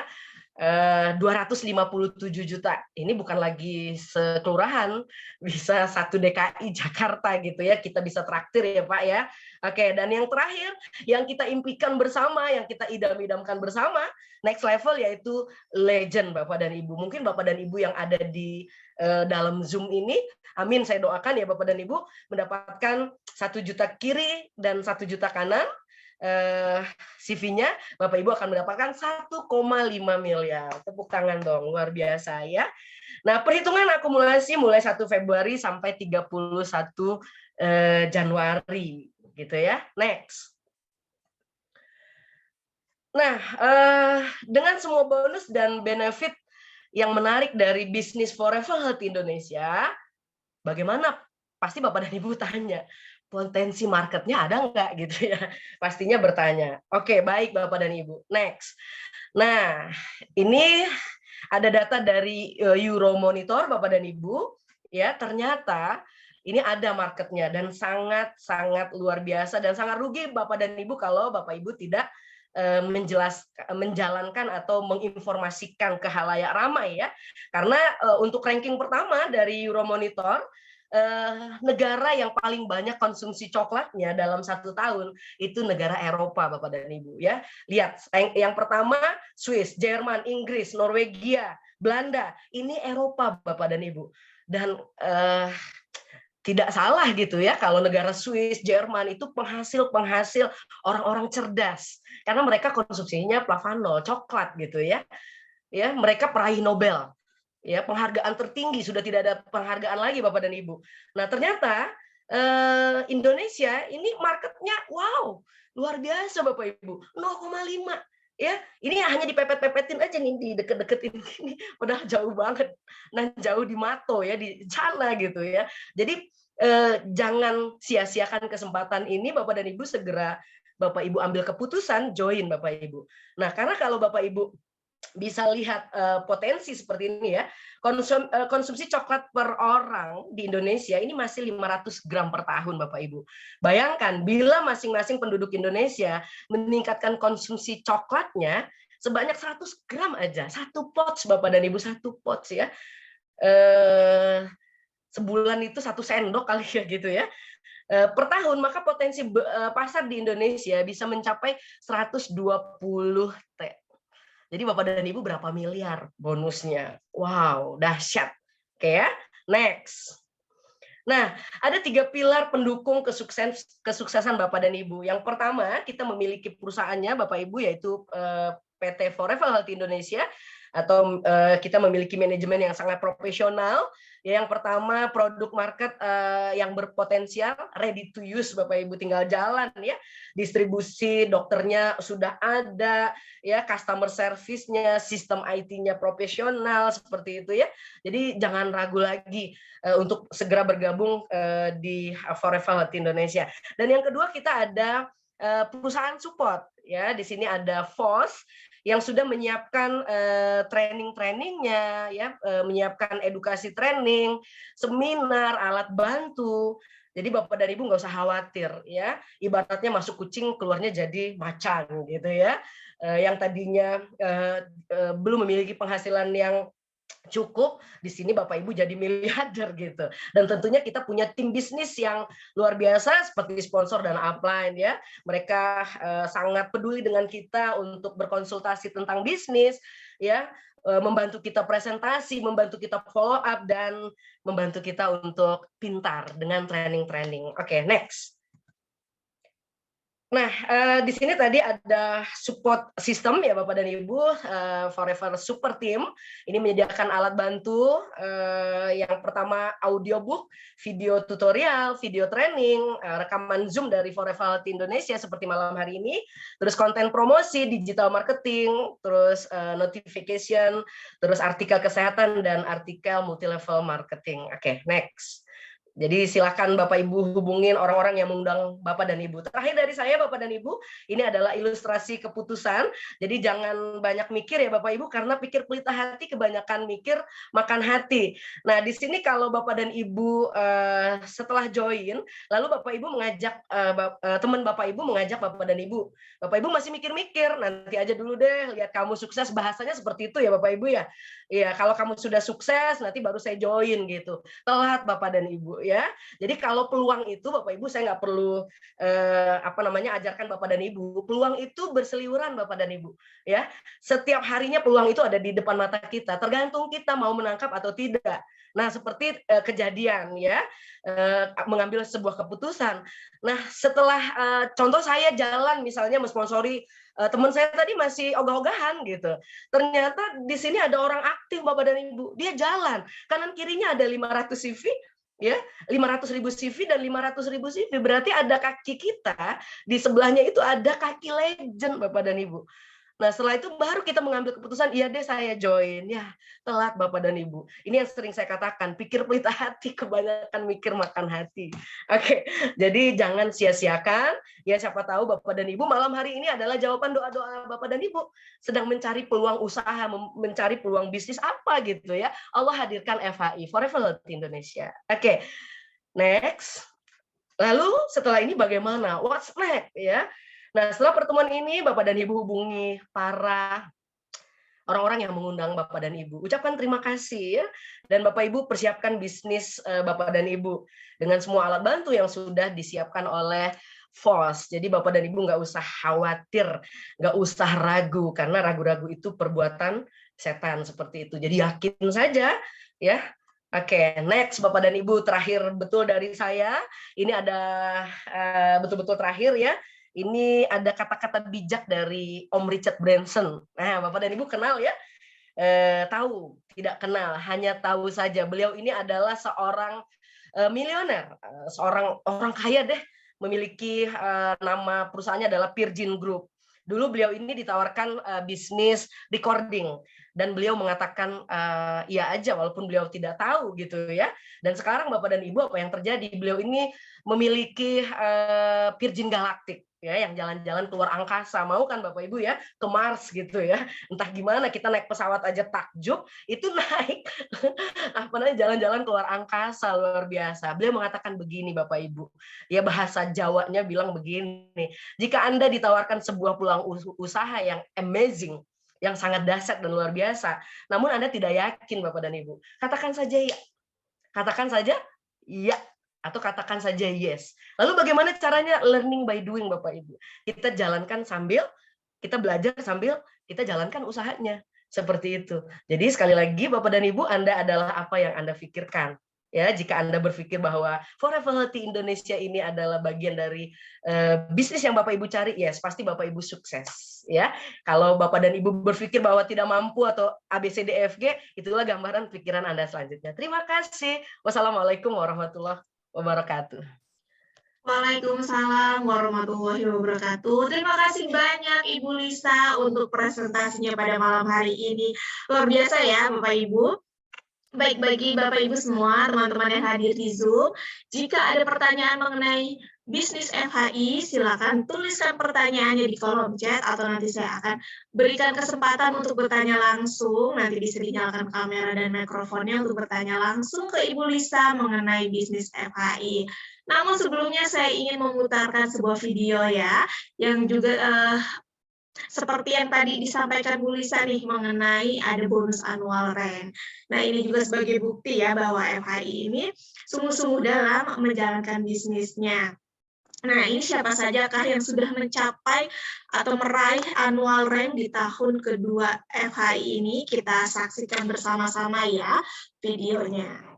257 juta. Ini bukan lagi sekelurahan, bisa 1 DKI Jakarta gitu ya. Kita bisa traktir ya Pak ya. Oke, dan yang terakhir yang kita impikan bersama, yang kita idam-idamkan bersama, next level yaitu legend Bapak dan Ibu. Mungkin Bapak dan Ibu yang ada di dalam Zoom ini, amin saya doakan ya Bapak dan Ibu mendapatkan 1 juta kiri dan 1 juta kanan. CV-nya Bapak Ibu akan mendapatkan 1,5 miliar. Tepuk tangan dong, luar biasa ya. Nah, perhitungan akumulasi mulai 1 Februari sampai 31 Januari gitu ya. Next. Nah, dengan semua bonus dan benefit yang menarik dari bisnis Forever Health Indonesia, bagaimana? Pasti Bapak dan Ibu tanya, potensi marketnya ada nggak gitu ya? Pastinya bertanya. Oke, baik Bapak dan Ibu. Next. Nah, ini ada data dari Euromonitor Bapak dan Ibu. Ya, ternyata ini ada marketnya dan sangat luar biasa dan sangat rugi Bapak dan Ibu kalau Bapak Ibu tidak menjalankan atau menginformasikan ke khalayak ramai ya. Karena untuk ranking pertama dari Euromonitor, negara yang paling banyak konsumsi coklatnya dalam 1 tahun itu negara Eropa Bapak dan Ibu ya. Lihat yang pertama Swiss, Jerman, Inggris, Norwegia, Belanda. Ini Eropa Bapak dan Ibu. Dan tidak salah gitu ya kalau negara Swiss, Jerman itu penghasil orang-orang cerdas karena mereka konsumsinya flavanol, coklat gitu ya. Ya, mereka peraih Nobel. Ya, penghargaan tertinggi, sudah tidak ada penghargaan lagi Bapak dan Ibu. Nah, ternyata Indonesia ini marketnya wow, luar biasa Bapak Ibu. 0,5 ya. Ini hanya dipepet-pepetin aja nih di deket-deketin ini, padahal jauh banget. Nah, jauh di Mato ya, di sana gitu ya. Jadi jangan sia-siakan kesempatan ini Bapak dan Ibu, segera Bapak Ibu ambil keputusan join Bapak Ibu. Nah, karena kalau Bapak Ibu bisa lihat potensi seperti ini ya, konsumsi coklat per orang di Indonesia ini masih 500 gram per tahun Bapak Ibu. Bayangkan bila masing-masing penduduk Indonesia meningkatkan konsumsi coklatnya sebanyak 100 gram aja, 1 pouch Bapak dan Ibu, 1 pouch ya. Sebulan itu 1 sendok kali ya gitu ya. Per tahun, maka potensi pasar di Indonesia bisa mencapai 120 T. Jadi Bapak dan Ibu berapa miliar bonusnya? Wow, dahsyat. Oke ya, next. Nah, ada 3 pilar pendukung kesuksesan Bapak dan Ibu. Yang pertama, kita memiliki perusahaannya Bapak Ibu, yaitu PT Forever Health Indonesia, atau kita memiliki manajemen yang sangat profesional. Yang pertama, produk market yang berpotensial, ready to use Bapak Ibu, tinggal jalan ya. Distribusi dokternya sudah ada, ya, customer service-nya, sistem IT-nya profesional seperti itu ya. Jadi jangan ragu lagi untuk segera bergabung di Forever Health Indonesia. Dan yang kedua, kita ada perusahaan support ya. Di sini ada FOS yang sudah menyiapkan training-trainingnya ya, menyiapkan edukasi training, seminar, alat bantu Jadi Bapak dan Ibu nggak usah khawatir ya. Ibaratnya masuk kucing keluarnya jadi macan gitu ya. Yang tadinya belum memiliki penghasilan yang cukup, di sini Bapak Ibu jadi miliarder gitu. Dan tentunya kita punya tim bisnis yang luar biasa seperti sponsor dan upline ya. Mereka sangat peduli dengan kita untuk berkonsultasi tentang bisnis ya, membantu kita presentasi, membantu kita follow up dan membantu kita untuk pintar dengan training-training. Oke, next. Nah, di sini tadi ada support system ya Bapak dan Ibu, Forever Super Team. Ini menyediakan alat bantu, yang pertama audiobook, video tutorial, video training, rekaman Zoom dari Forever Healthy Indonesia seperti malam hari ini, terus konten promosi, digital marketing, terus notification, terus artikel kesehatan dan artikel multi-level marketing. Oke, next. Jadi silakan Bapak Ibu hubungin orang-orang yang mengundang Bapak dan Ibu. Terakhir dari saya Bapak dan Ibu, ini adalah ilustrasi keputusan. Jadi jangan banyak mikir ya Bapak Ibu, karena pikir pelita hati kebanyakan mikir makan hati. Nah di sini kalau Bapak dan Ibu setelah join, lalu Bapak Ibu mengajak teman Bapak Ibu mengajak Bapak dan Ibu. Bapak Ibu masih mikir-mikir, nanti aja dulu deh, lihat kamu sukses, bahasanya seperti itu ya Bapak Ibu ya. Iya, kalau kamu sudah sukses nanti baru saya join gitu. Telat Bapak dan Ibu ya. Jadi kalau peluang itu Bapak Ibu saya nggak perlu ajarkan Bapak dan Ibu. Peluang itu berseliweran Bapak dan Ibu ya. Setiap harinya peluang itu ada di depan mata kita. Tergantung kita mau menangkap atau tidak. Nah, seperti kejadian ya, mengambil sebuah keputusan. Nah, setelah contoh saya jalan misalnya mensponsori teman saya tadi masih ogah-ogahan gitu. Ternyata di sini ada orang aktif Bapak dan Ibu. Dia jalan, kanan kirinya ada 500 CV ya, 500.000 CV dan 500.000 CV, berarti ada kaki kita, di sebelahnya itu ada kaki legend Bapak dan Ibu. Nah setelah itu baru kita mengambil keputusan, iya deh saya join. Ya telat Bapak dan Ibu. Ini yang sering saya katakan, pikir pelita hati, kebanyakan mikir makan hati. Oke, jadi jangan sia-siakan. Ya siapa tahu Bapak dan Ibu malam hari ini adalah jawaban doa-doa Bapak dan Ibu. Sedang mencari peluang usaha, mencari peluang bisnis apa gitu ya. Allah hadirkan FHI, Forever Healthy Indonesia. Oke, next. Lalu setelah ini bagaimana? What's next ya? Nah, setelah pertemuan ini Bapak dan Ibu hubungi para orang-orang yang mengundang Bapak dan Ibu. Ucapkan terima kasih ya. Dan Bapak Ibu persiapkan bisnis Bapak dan Ibu dengan semua alat bantu yang sudah disiapkan oleh FOS. Jadi Bapak dan Ibu nggak usah khawatir, nggak usah ragu, karena ragu-ragu itu perbuatan setan seperti itu. Jadi yakin saja ya. Oke, next Bapak dan Ibu, terakhir betul dari saya. Ini ada betul-betul terakhir ya. Ini ada kata-kata bijak dari Om Richard Branson. Nah, Bapak dan Ibu kenal ya? Tahu, tidak kenal, hanya tahu saja. Beliau ini adalah seorang milioner, seorang orang kaya deh, memiliki nama perusahaannya adalah Virgin Group. Dulu beliau ini ditawarkan bisnis recording dan beliau mengatakan iya aja walaupun beliau tidak tahu gitu ya. Dan sekarang Bapak dan Ibu apa yang terjadi? Beliau ini memiliki Virgin Galactic ya, yang jalan-jalan keluar angkasa. Mau kan Bapak Ibu ya ke Mars gitu ya. Entah gimana kita naik pesawat aja takjub, itu naik jalan-jalan keluar angkasa, luar biasa. Beliau mengatakan begini Bapak Ibu. Ya bahasa Jawanya bilang begini. Jika Anda ditawarkan sebuah peluang usaha yang amazing, yang sangat dahsyat dan luar biasa, namun Anda tidak yakin Bapak dan Ibu, katakan saja ya. Katakan saja iya atau katakan saja yes. Lalu bagaimana caranya? Learning by doing Bapak Ibu. Kita jalankan sambil kita belajar, sambil kita jalankan usahanya. Seperti itu. Jadi sekali lagi Bapak dan Ibu, Anda adalah apa yang Anda pikirkan. Ya, jika Anda berpikir bahwa Forever Healthy Indonesia ini adalah bagian dari bisnis yang Bapak Ibu cari, yes, pasti Bapak Ibu sukses. Ya, kalau Bapak dan Ibu berpikir bahwa tidak mampu atau ABCDFG, itulah gambaran pikiran Anda selanjutnya. Terima kasih. Wassalamualaikum warahmatullahi wabarakatuh. Waalaikumsalam warahmatullahi wabarakatuh. Terima kasih banyak Ibu Lisa untuk presentasinya pada malam hari ini. Luar biasa ya Bapak Ibu. Baik, bagi Bapak Ibu semua, teman-teman yang hadir di Zoom, jika ada pertanyaan mengenai bisnis FHI, silakan tuliskan pertanyaannya di kolom chat atau nanti saya akan berikan kesempatan untuk bertanya langsung. Nanti bisa dinyalakan kamera dan mikrofonnya untuk bertanya langsung ke Ibu Lisa mengenai bisnis FHI. Namun sebelumnya saya ingin memutarkan sebuah video ya, yang juga seperti yang tadi disampaikan Bu Lisa nih mengenai ada bonus annual rank. Nah, ini juga sebagai bukti ya bahwa FHI ini sungguh-sungguh dalam menjalankan bisnisnya. Nah, ini siapa sajakah yang sudah mencapai atau meraih annual rank di tahun kedua FHI ini? Kita saksikan bersama-sama ya videonya.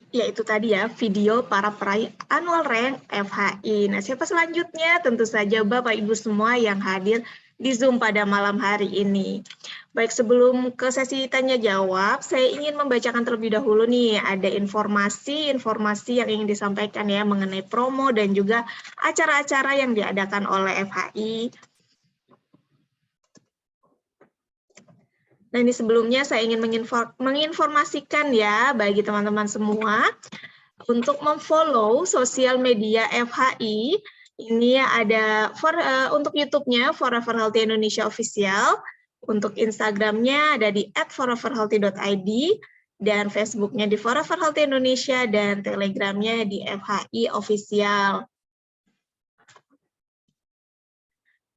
Ya, itu tadi ya video para peraih annual rank FHI. Nah, siapa selanjutnya? Tentu saja Bapak Ibu semua yang hadir di Zoom pada malam hari ini. Baik, sebelum ke sesi tanya jawab, saya ingin membacakan terlebih dahulu nih, ada informasi yang ingin disampaikan ya mengenai promo dan juga acara-acara yang diadakan oleh FHI. Nah, ini sebelumnya saya ingin menginformasikan ya bagi teman-teman semua untuk memfollow sosial media FHI. Ini ada untuk YouTube-nya Forever Healthy Indonesia Official, untuk Instagram-nya ada di @foreverhealthy.id, dan Facebook-nya di Forever Healthy Indonesia, dan Telegram-nya di FHI Official.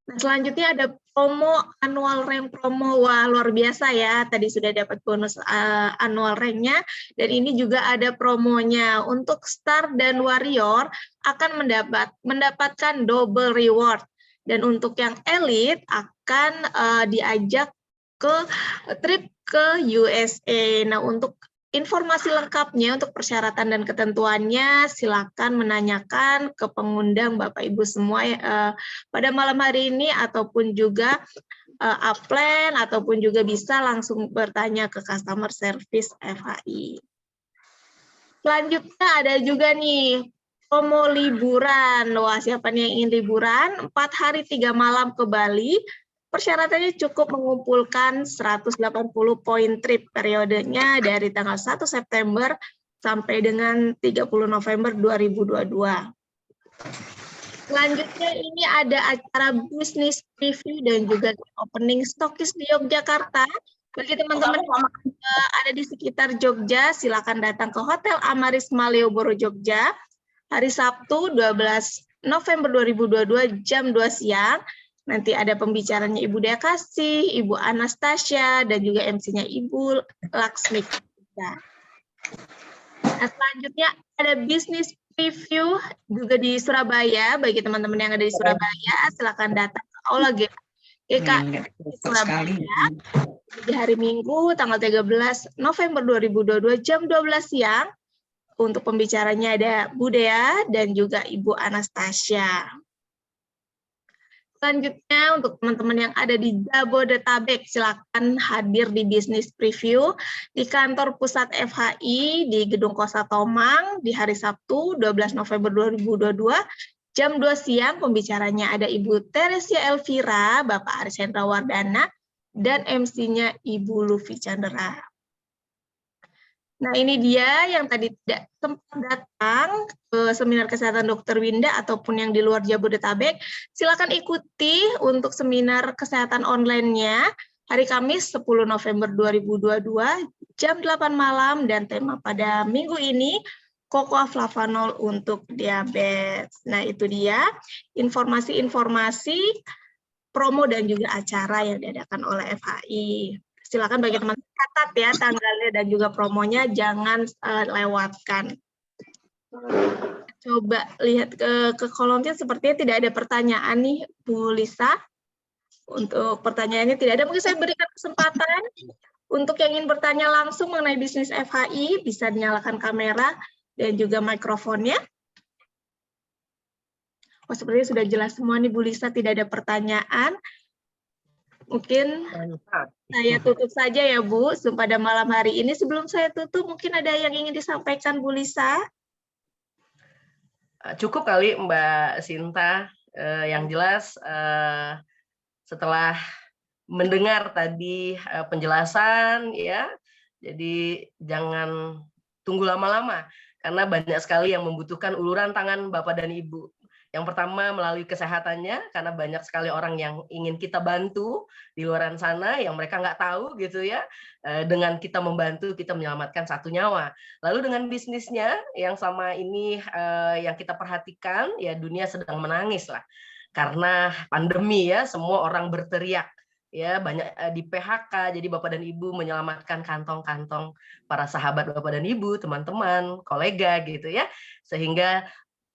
Nah, selanjutnya ada promo annual rank promo. Wah, luar biasa ya. Tadi sudah dapat bonus annual rank-nya, dan ini juga ada promonya. Untuk Star dan Warrior akan mendapatkan double reward. Dan untuk yang elite akan diajak ke trip ke USA. Nah, untuk informasi lengkapnya untuk persyaratan dan ketentuannya, silakan menanyakan ke pengundang Bapak Ibu semua pada malam hari ini, ataupun juga upline, ataupun juga bisa langsung bertanya ke customer service FHI. Selanjutnya ada juga nih promo liburan. Wah, siapa nih yang ingin liburan? 4 hari 3 malam ke Bali. Persyaratannya cukup mengumpulkan 180 poin trip, periodenya dari tanggal 1 September sampai dengan 30 November 2022. Selanjutnya ini ada acara bisnis preview dan juga opening stokis di Yogyakarta. Bagi teman-teman yang ada di sekitar Jogja, silakan datang ke Hotel Amaris Malioboro Jogja hari Sabtu 12 November 2022 jam 2 siang. Nanti ada pembicaranya Ibu Dea Kasih, Ibu Anastasia, dan juga MC-nya Ibu Laksmi. Nah, selanjutnya ada bisnis preview juga di Surabaya. Bagi teman-teman yang ada di Surabaya, silakan datang ke Aula GKI di Surabaya di hari Minggu tanggal 13 November 2022 jam 12 siang. Untuk pembicaranya ada Bu Dea dan juga Ibu Anastasia. Selanjutnya untuk teman-teman yang ada di Jabodetabek, silakan hadir di bisnis preview di kantor pusat FHI di Gedung Kosa Tomang di hari Sabtu 12 November 2022 jam 2 siang. Pembicaranya ada Ibu Teresia Elvira, Bapak Aris Hendra Wardana, dan MC-nya Ibu Lufi Chandra. Nah, ini dia yang tadi tidak sempat datang ke seminar kesehatan Dr. Winda ataupun yang di luar Jabodetabek. Silakan ikuti untuk seminar kesehatan online-nya hari Kamis 10 November 2022 jam 8 malam dan tema pada minggu ini Cocoa Flavanol untuk diabetes. Nah, itu dia informasi-informasi promo dan juga acara yang diadakan oleh FHI. Silakan bagi teman-teman catat ya tanggalnya dan juga promonya, jangan lewatkan. Coba lihat ke kolomnya, sepertinya tidak ada pertanyaan nih Bu Lisa. Untuk pertanyaannya tidak ada, mungkin saya berikan kesempatan untuk yang ingin bertanya langsung mengenai bisnis FHI, bisa dinyalakan kamera dan juga mikrofonnya. Oh, sepertinya sudah jelas semua nih Bu Lisa, tidak ada pertanyaan. Mungkin saya tutup saja ya Bu, pada malam hari ini. Sebelum saya tutup, mungkin ada yang ingin disampaikan Bu Lisa? Cukup kali Mbak Sinta, yang jelas setelah mendengar tadi penjelasan ya, jadi jangan tunggu lama-lama, karena banyak sekali yang membutuhkan uluran tangan Bapak dan Ibu. Yang pertama melalui kesehatannya, karena banyak sekali orang yang ingin kita bantu di luar sana, yang mereka nggak tahu gitu ya, dengan kita membantu, kita menyelamatkan satu nyawa. Lalu dengan bisnisnya, yang sama ini yang kita perhatikan, ya dunia sedang menangis lah. Karena pandemi ya, semua orang berteriak. Ya, banyak di PHK, jadi Bapak dan Ibu menyelamatkan kantong-kantong para sahabat Bapak dan Ibu, teman-teman, kolega gitu ya, sehingga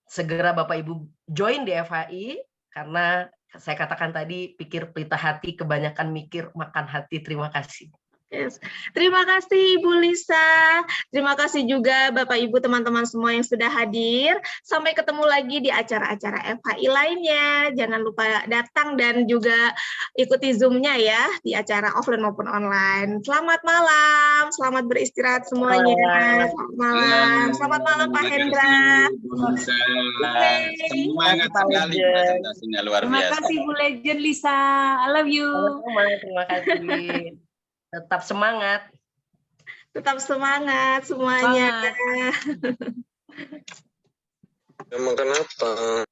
segera Bapak Ibu join di FHI, karena saya katakan tadi, pikir pelita hati, kebanyakan mikir makan hati. Terima kasih. Yes. Terima kasih Ibu Lisa, terima kasih juga Bapak Ibu teman-teman semua yang sudah hadir. Sampai ketemu lagi di acara-acara FHI lainnya. Jangan lupa datang dan juga ikuti Zoom-nya ya di acara offline maupun online. Selamat malam, selamat beristirahat semuanya. Selamat malam, selamat malam Pak Hendra. Semangat sekali presentasinya, luar biasa. Terima kasih Bu Legend Lisa, I love you. Terima kasih. Tetap semangat. Tetap semangat semuanya. Emang kenapa?